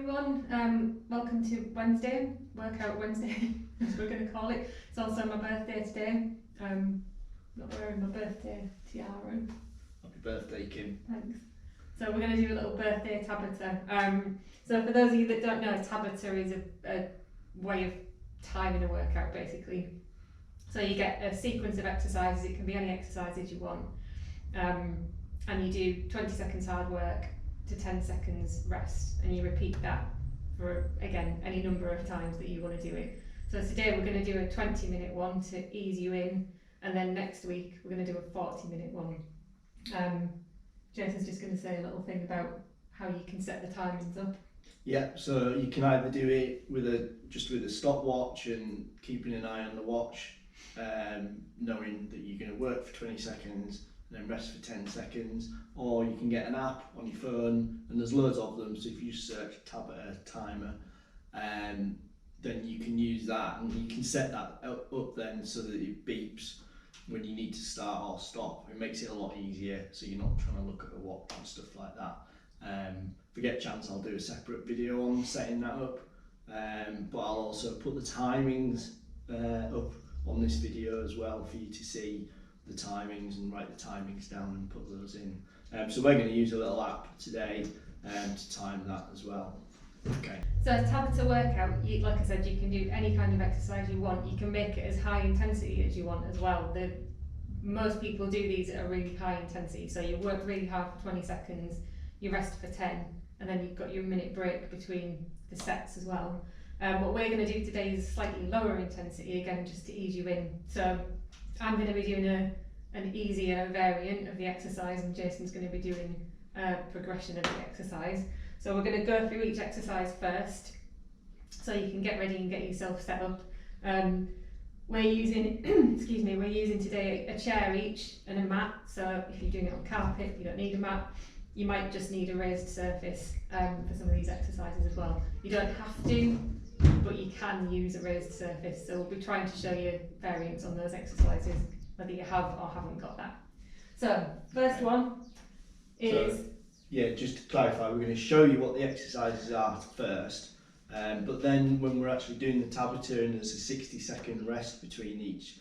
everyone, welcome to Wednesday, Workout Wednesday as we're going to call it. It's also my birthday today. Not wearing my birthday tiara. Happy birthday, Kim. Thanks. So we're going to do a little birthday TABATA. So for those of you that don't know, TABATA is a way of timing a workout basically. So you get a sequence of exercises, it can be any exercises you want, and you do 20 seconds hard work to 10 seconds rest, and you repeat that for, again, any number of times that you want to do it. So today we're going to do a 20-minute one to ease you in, and then next week we're going to do a 40-minute one. Jason's just going to say a little thing about how you can set the timings up. Yeah, so you can either do it with a stopwatch and keeping an eye on the watch, knowing that you're going to work for 20 seconds and then rest for 10 seconds, or you can get an app on your phone, and there's loads of them, so if you search TABATA timer, then you can use that, and you can set that up then so that it beeps when you need to start or stop. It makes it a lot easier, so you're not trying to look at the watch and stuff like that. If we get a chance, I'll do a separate video on setting that up, but I'll also put the timings up on this video as well for you to see the timings and write the timings down and put those in. So we're going to use a little app today to time that as well. Okay. So a TABATA workout, like I said, you can do any kind of exercise you want. You can make it as high intensity as you want as well. Most people do these at a really high intensity, so you work really hard for 20 seconds, you rest for 10, and then you've got your minute break between the sets as well. What we're going to do today is slightly lower intensity, again just to ease you in. So I'm going to be doing an easier variant of the exercise, and Jason's going to be doing a progression of the exercise. So we're going to go through each exercise first, so you can get ready and get yourself set up. We're using, we're using today a chair each and a mat. So if you're doing it on carpet, you don't need a mat. You might just need a raised surface for some of these exercises as well. You don't have to, but you can use a raised surface. So we'll be trying to show you variants on those exercises, whether you have or haven't got that. So first one is... So, yeah, just to clarify, we're going to show you what the exercises are first, but then when we're actually doing the TABATA and there's a 60-second rest between each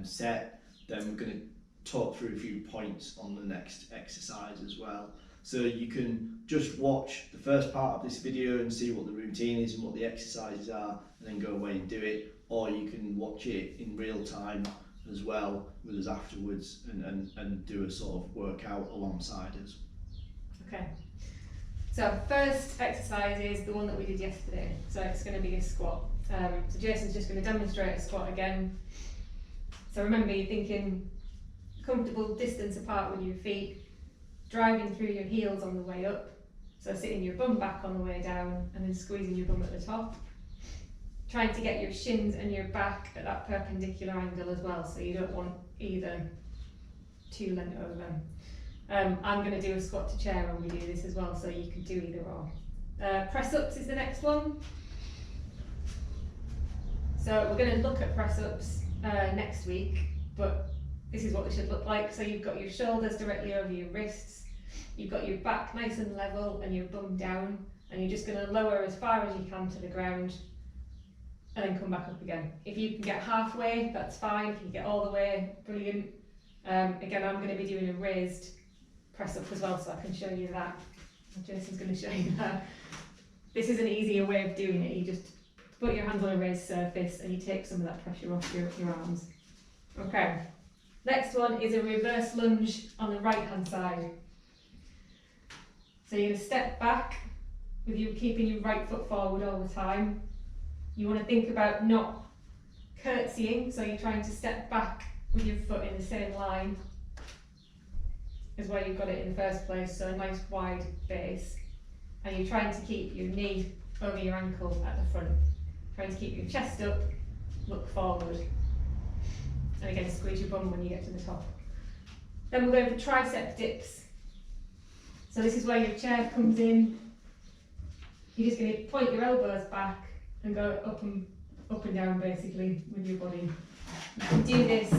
set, then we're going to talk through a few points on the next exercise as well. So you can just watch the first part of this video and see what the routine is and what the exercises are, and then go away and do it, or you can watch it in real time as well with us afterwards and do a sort of workout alongside us. Okay, so first exercise is the one that we did yesterday, so it's going to be a squat. So Jason's just going to demonstrate a squat again. So remember, you're thinking comfortable distance apart with your feet, driving through your heels on the way up, so sitting your bum back on the way down and then squeezing your bum at the top. Trying to get your shins and your back at that perpendicular angle as well, so you don't want either too leant over. I'm going to do a squat to chair when we do this as well, so you can do either or. Press ups is the next one. So we're going to look at press ups next week, but this is what they should look like. So you've got your shoulders directly over your wrists, you've got your back nice and level and your bum down, and you're just going to lower as far as you can to the ground and then come back up again. If you can get halfway, that's fine. If you get all the way, brilliant. Again, I'm going to be doing a raised press up as well, so I can show you that. Jason's going to show you that. This is an easier way of doing it. You just put your hands on a raised surface and you take some of that pressure off your arms. Okay, next one is a reverse lunge on the right hand side. So you're going to step back with you keeping your right foot forward all the time. You want to think about not curtsying, so you're trying to step back with your foot in the same line as where you've got it in the first place, so a nice wide base. And you're trying to keep your knee over your ankle at the front. Trying to keep your chest up, look forward. And again, squeeze your bum when you get to the top. Then we're going for tricep dips. So this is where your chair comes in. You're just going to point your elbows back and go up and down basically with your body. You can do this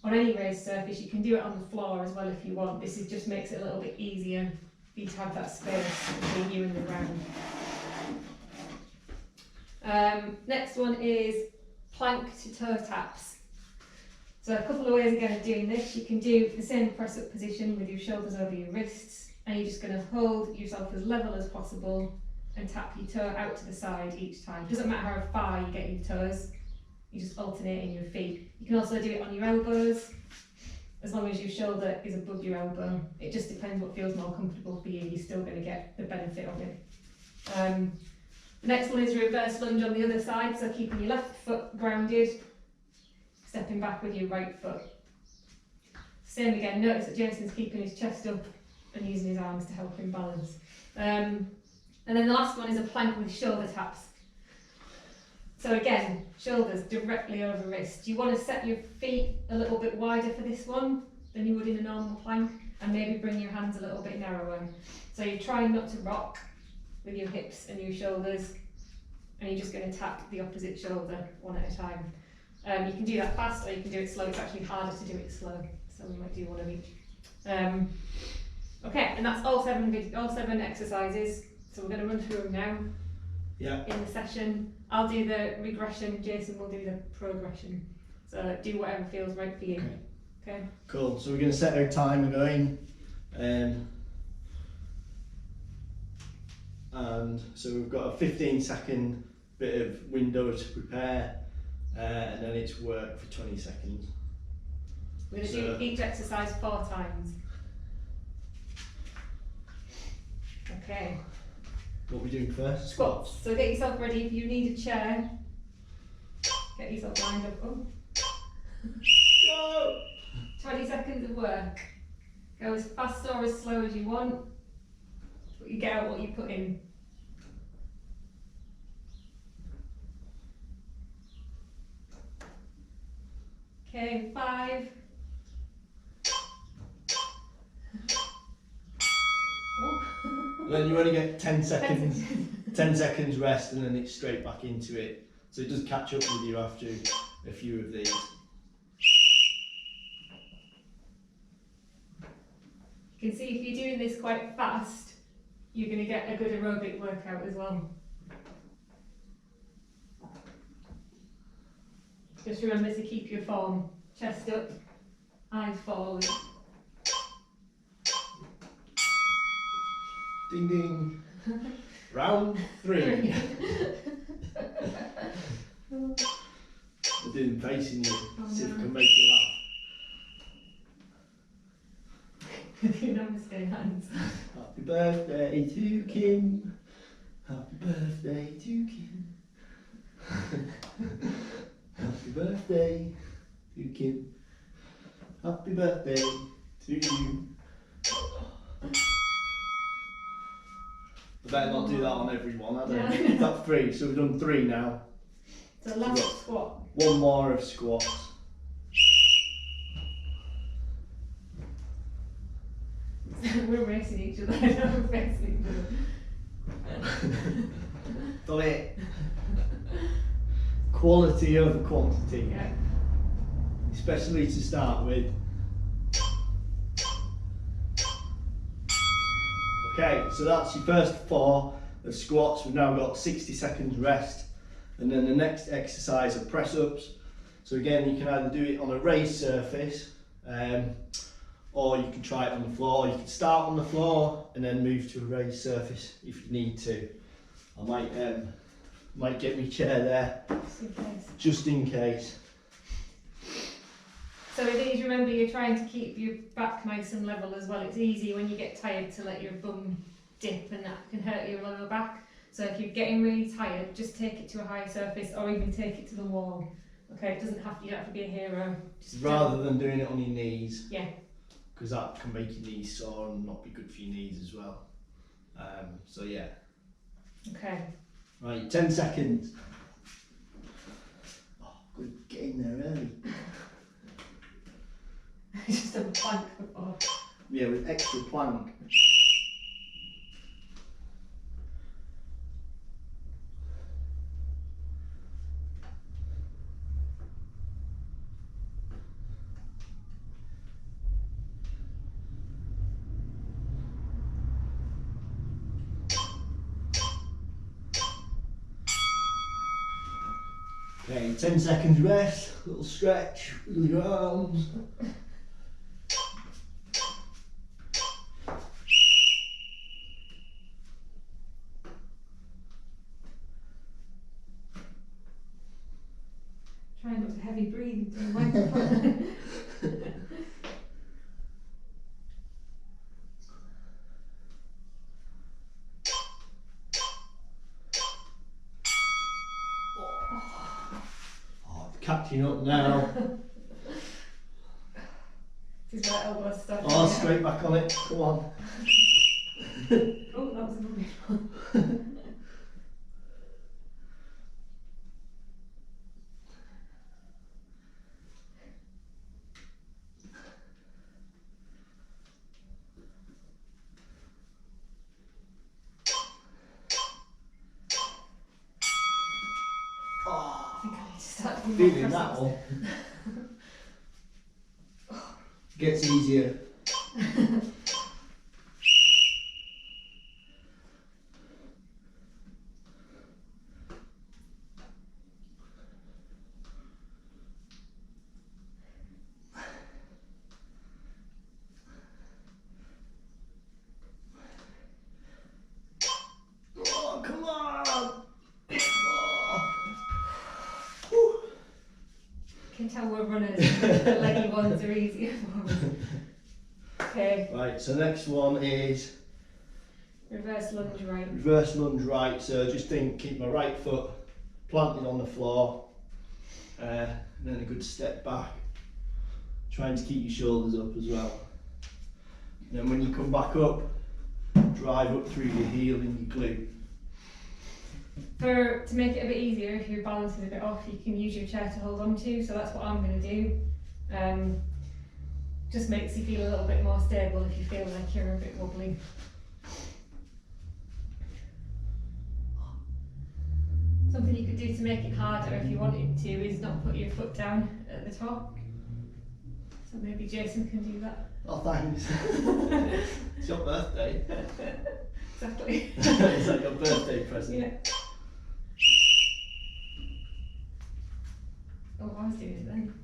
on any raised surface. You can do it on the floor as well if you want. This just makes it a little bit easier for you to have that space between you and the ground. Next one is plank to toe taps. So a couple of ways again of doing this. You can do the same press up position with your shoulders over your wrists, and you're just going to hold yourself as level as possible and tap your toe out to the side each time. Doesn't matter how far you get your toes, you just alternate in your feet. You can also do it on your elbows, as long as your shoulder is above your elbow. It just depends what feels more comfortable for you. You're still going to get the benefit of it. The next one is reverse lunge on the other side, so keeping your left foot grounded, stepping back with your right foot. Same again, notice that Jason's keeping his chest up and using his arms to help him balance. And then the last one is a plank with shoulder taps. So again, shoulders directly over wrist. You want to set your feet a little bit wider for this one than you would in a normal plank, and maybe bring your hands a little bit narrower. So you're trying not to rock with your hips and your shoulders, and you're just going to tap the opposite shoulder one at a time. You can do that fast or you can do it slow. It's actually harder to do it slow, so we might do one of each. Okay, and that's all seven exercises. So we're going to run through them now. Yeah. In the session, I'll do the regression, Jason will do the progression. So do whatever feels right for you. Okay. Cool. So we're going to set our timer going, and so we've got a 15-second bit of window to prepare, and then it's work for 20 seconds. We're going to do each exercise 4 times. Okay. What are we doing first? Squats. So get yourself ready. If you need a chair, get yourself lined up. Oh. Go! 20 seconds of work. Go as fast or as slow as you want, but you get out what you put in. Okay, 5. Oh. Then you only get 10 seconds, 10 seconds rest, and then it's straight back into it. So it does catch up with you after a few of these. You can see if you're doing this quite fast, you're going to get a good aerobic workout as well. Just remember to keep your form, chest up, eyes forward. Ding ding. Round 3. We're doing facing you, see if we can make you laugh. With your namaste hands. Happy birthday to Kim. Happy birthday to Kim. Happy birthday to Kim. Happy birthday to you. I better not do that on every one, I don't think. That's 3, so we've done 3 now. So last squat. One more of squats. We're racing each other, we're facing each other. Done it. Quality over quantity. Yeah. Especially to start with. Okay, so that's your first 4 of squats. We've now got 60 seconds rest. And then the next exercise are press ups. So again, you can either do it on a raised surface, or you can try it on the floor. You can start on the floor and then move to a raised surface if you need to. I might get my chair there, just in case. So with these, remember you're trying to keep your back nice and level as well. It's easy when you get tired to let your bum dip, and that can hurt your lower back. So if you're getting really tired, just take it to a higher surface or even take it to the wall. Okay, it doesn't have to, you don't have to be a hero. Just Rather than doing it on your knees. Yeah. Because that can make your knees sore and not be good for your knees as well. So yeah. Okay. Right, 10 seconds. Oh, good, get in there early. Just a plank before. Yeah, with extra plank. Okay, 10 seconds rest, little stretch with your arms. Try not to heavy breathe into the microphone. Oh, catching up now. This is where elbows start. Oh, straight back on it, come on. Oh, that was a lovely one. I think I need to start doing more Feeling that press-ups. one. Gets easier. Oh, come on! Oh. Can tell we're runners. The leggy ones are easier for us. Okay, Right, so next one is reverse lunge right. reverse lunge right. So just keep my right foot planted on the floor, and then a good step back. Trying to keep your shoulders up as well. And then when you come back up, drive up through your heel and your glute. To make it a bit easier, if your balance is a bit off, you can use your chair to hold on to, so that's what I'm going to do. Just makes you feel a little bit more stable if you feel like you're a bit wobbly. Something you could do to make it harder if you wanted to is not put your foot down at the top. So maybe Jason can do that. Oh, thanks. It's your birthday. Exactly. It's like your birthday present. Yeah. Oh, I was doing it then.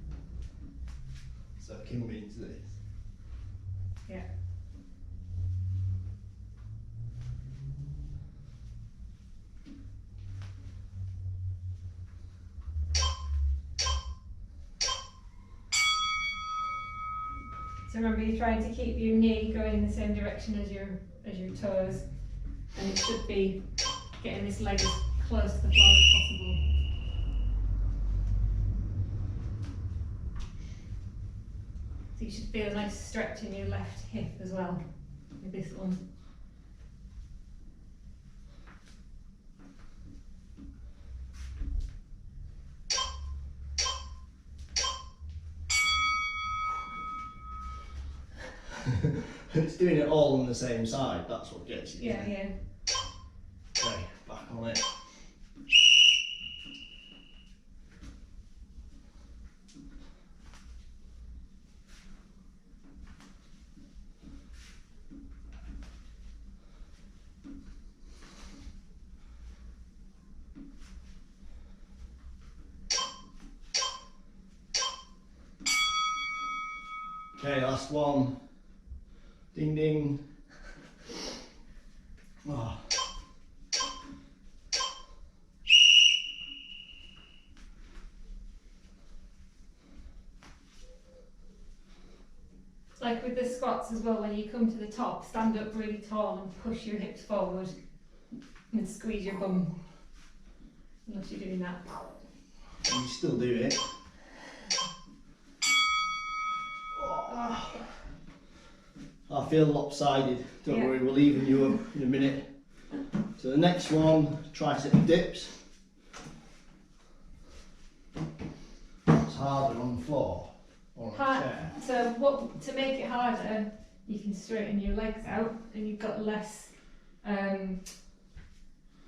So Kim means this. Yeah. So remember, you're trying to keep your knee going in the same direction as your toes, and it should be getting this leg as close to the floor as possible. So you should feel a nice stretch in your left hip as well with this one. It's doing it all on the same side, that's what gets you. Yeah, yeah. Okay, back on it. Okay, last one. Ding ding. Oh. Like with the squats as well, when you come to the top, stand up really tall and push your hips forward and squeeze your bum. Unless you're doing that. You still do it. Oh. I feel lopsided. Don't Yeah. worry, we'll even you up in a minute. So the next one, tricep dips. It's harder on the floor or on a chair. So to make it harder, you can straighten your legs out and you've got less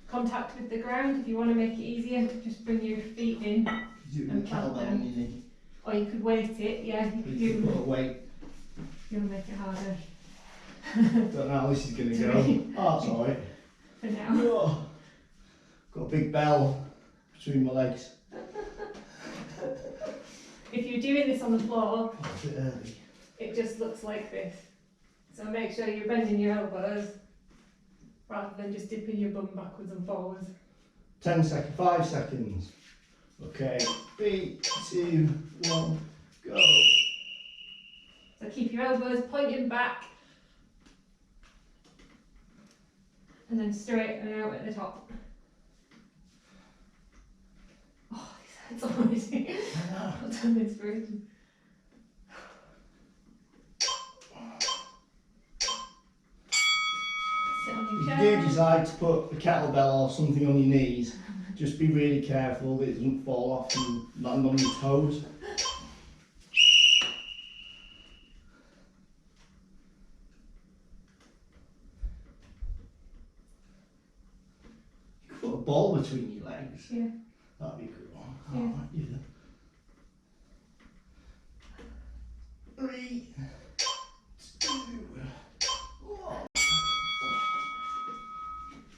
contact with the ground. If you want to make it easier, just bring your feet in, You do and a kettlebell plant on your knee. or you could weight it. Yeah, you could You do. put a weight. If you want to make it harder. Don't know how this is going to go. Oh, it's alright. For now. Oh, got a big bell between my legs. If you're doing this on the floor, Oh, a bit early. it just looks like this. So make sure you're bending your elbows rather than just dipping your bum backwards and forwards. 10 seconds, 5 seconds. Okay, 3, 2, 1, go. So keep your elbows pointing back and then straight and out at the top. Oh, this hurts already. I've done this for ages. Sit on If your you chair. do decide to put a kettlebell or something on your knees, just be really careful that it doesn't fall off and land on your toes. You could put a ball between your legs. Yeah. That'd be cool. Yeah. I might do that. 3, 2, 1.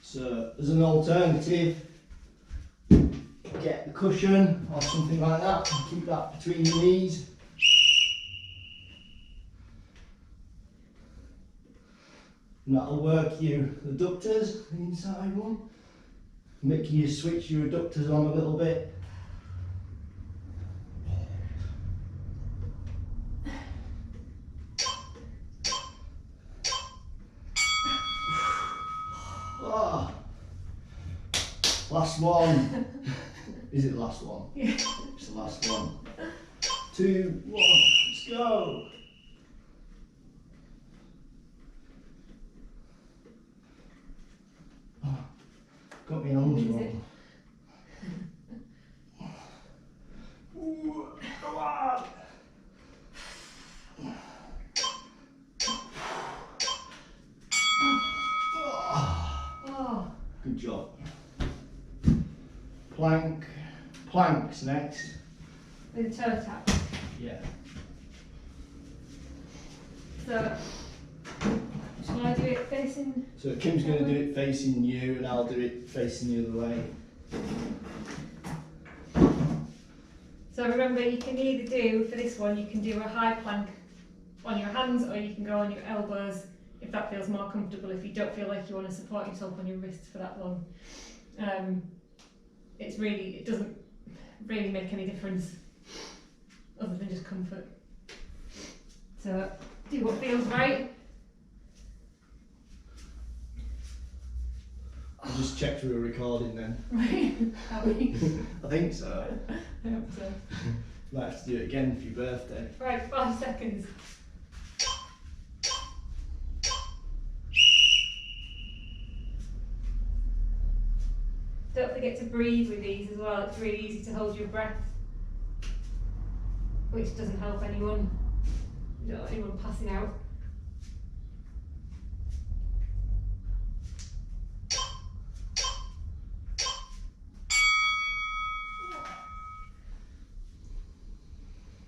So, as an alternative, get the cushion or something like that and keep that between your knees. And that'll work your adductors, the inside one. Make you switch your adductors on a little bit. Oh. Last one. Is it the last one? Yeah. It's the last one. 2, 1, let's go. Oh, got my arms Use wrong. Ooh, come on. Oh, Good job. Plank. Planks next. with a toe tap. Yeah. So, shall I do it facing? So Kim's going to do it facing you and I'll do it facing the other way. So remember, you can either do, for this one, you can do a high plank on your hands or you can go on your elbows if that feels more comfortable, if you don't feel like you want to support yourself on your wrists for that long. It doesn't really make any difference other than just comfort. So do what feels right. I'll just check through a recording then. Right? Are we? I think so. I hope so. Might have to do it again for your birthday. Right, 5 seconds. Don't forget to breathe with these as well. It's really easy to hold your breath, which doesn't help anyone. You don't want anyone passing out.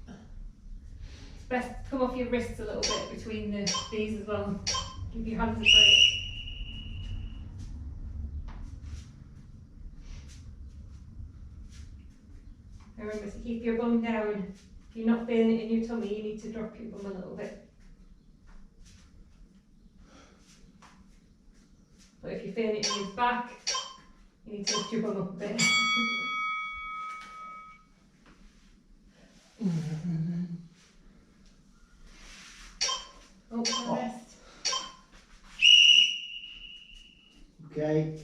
It's best to come off your wrists a little bit between these as well. Give your hands a break. Remember to keep your bum down. If you're not feeling it in your tummy, you need to drop your bum a little bit. But if you're feeling it in your back, you need to lift your bum up a bit. Oh, rest. Okay.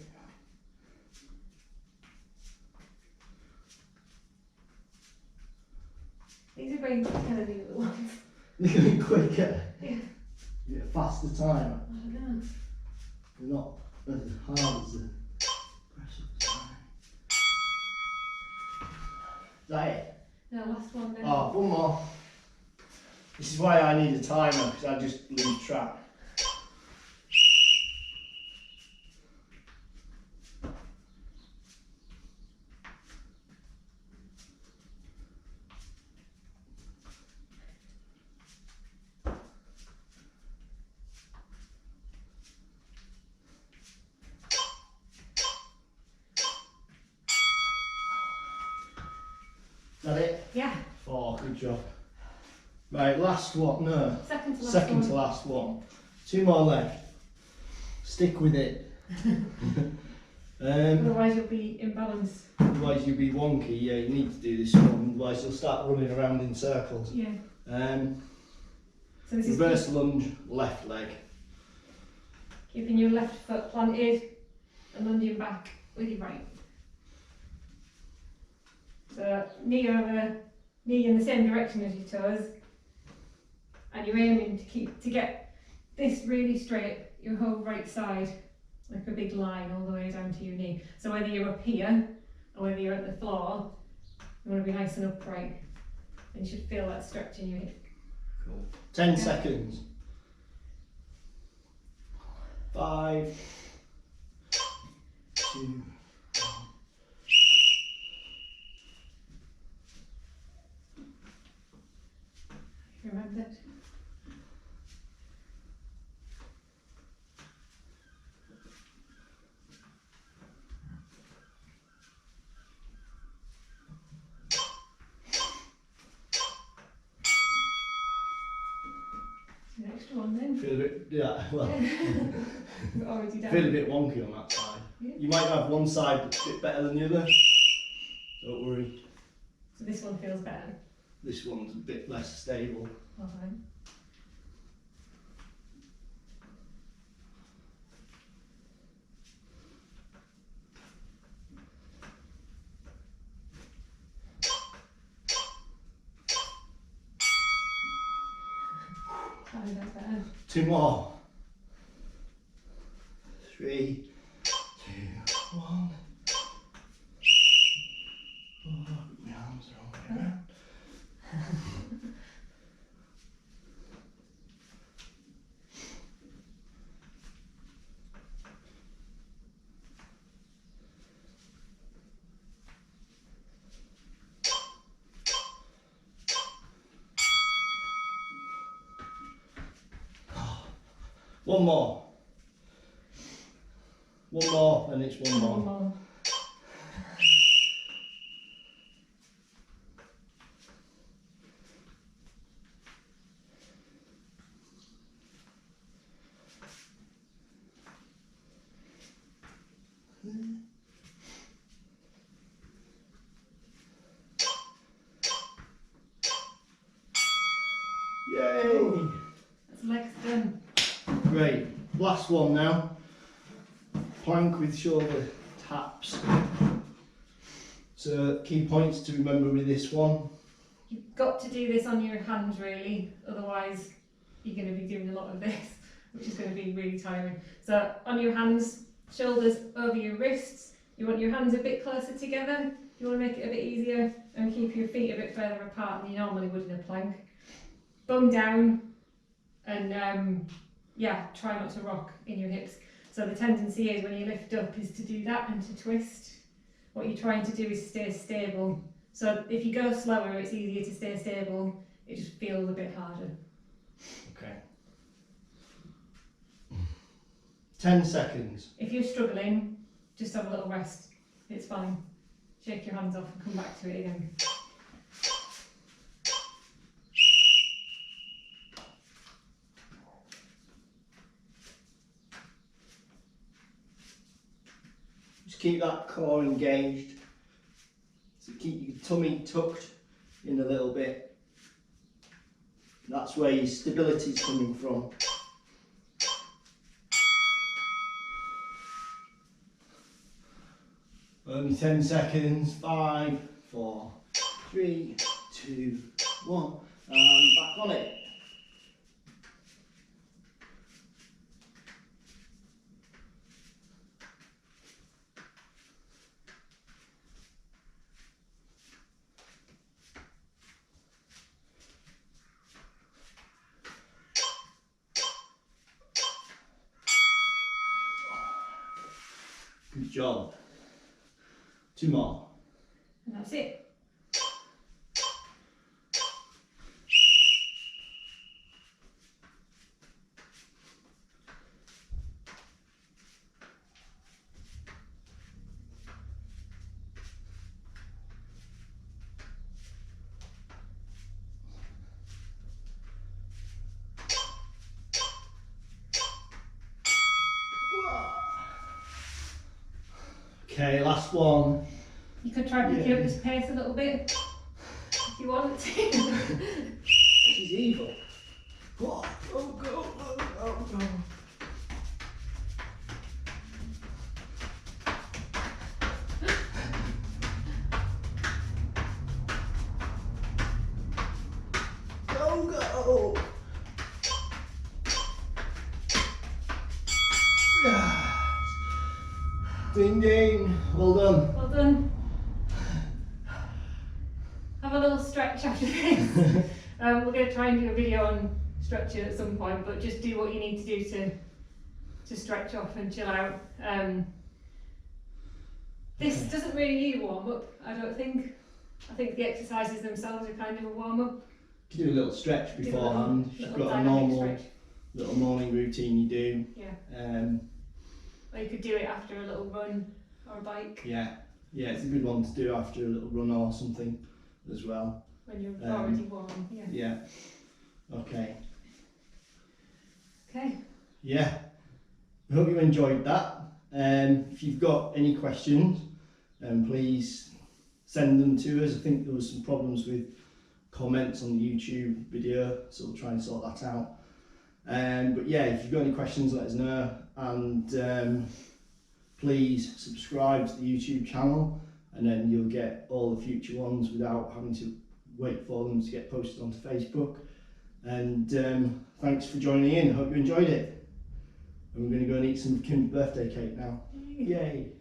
These are going quicker than the other ones. They're going quicker. Yeah. You get a faster time. I don't know. They're not as hard as the press up time. Is that it? No, last one now. Oh, one more. This is why I need a timer, because I just lose track. Is that it? Yeah. 4, good job. Right, last one, no. Second To last one. 2 more left. Stick with it. Otherwise you'll be imbalanced. Otherwise you'll be wonky, yeah, you need to do this one, otherwise you'll start running around in circles. Yeah. So this reverse lunge, left leg. Keeping your left foot planted and lunging back with your right. So knee in the same direction as your toes, and you're aiming to get this really straight, your whole right side, like a big line all the way down to your knee. So whether you're up here or whether you're at the floor, you want to be nice and upright, and you should feel that stretch in your hip. Cool. 10 seconds. 5, 2, 1. Remember that. The extra one then. Feel a bit, yeah, well, We're already down. feel a bit wonky on that side. Yeah. You might have one side that's a bit better than the other. Don't worry. So this one feels better. This one's a bit less stable. Okay. That's better. 2 more. 3, 2, 1. Oh, my arms are all the way around. One more. One more, and it's one more. One more. Yay! That's legs done. Great. Last one now. Plank with shoulder taps. So key points to remember with this one. You've got to do this on your hands really, otherwise you're going to be doing a lot of this, which is going to be really tiring. So on your hands, shoulders over your wrists. You want your hands a bit closer together. You want to make it a bit easier and keep your feet a bit further apart than you normally would in a plank. Bum down and yeah, try not to rock in your hips. So the tendency is when you lift up is to do that and to twist. What you're trying to do is stay stable. So if you go slower, it's easier to stay stable. It just feels a bit harder. Okay. 10 seconds. If you're struggling, just have a little rest. It's fine. Shake your hands off and come back to it again. Just keep that core engaged. So keep your tummy tucked in a little bit. That's where your stability is coming from. Only 10 seconds. 5, 4, 3, 2, 1, and back on it. Good job. 2 more. And that's it. Okay, last one. You could try picking up this pace a little bit if you want to. She's evil. Go, go, go, go, go. Go, go. Ding ding, well done. Well done. Have a little stretch after this. We're going to try and do a video on stretching at some point, but just do what you need to do to stretch off and chill out. This doesn't really need a warm up, I don't think. I think the exercises themselves are kind of a warm up. You can do a little stretch beforehand. If you've got a normal little morning routine you do. Yeah. Or you could do it after a little run or a bike. Yeah, it's a good one to do after a little run or something as well. When you're already warm, yeah. Yeah. Okay. Okay. Yeah. I hope you enjoyed that. If you've got any questions, please send them to us. I think there was some problems with comments on the YouTube video, so we'll try and sort that out. But yeah, if you've got any questions, let us know, and please subscribe to the YouTube channel, and then you'll get all the future ones without having to wait for them to get posted onto Facebook. And thanks for joining in. I hope you enjoyed it. And we're going to go and eat some Kim's birthday cake now. Yay!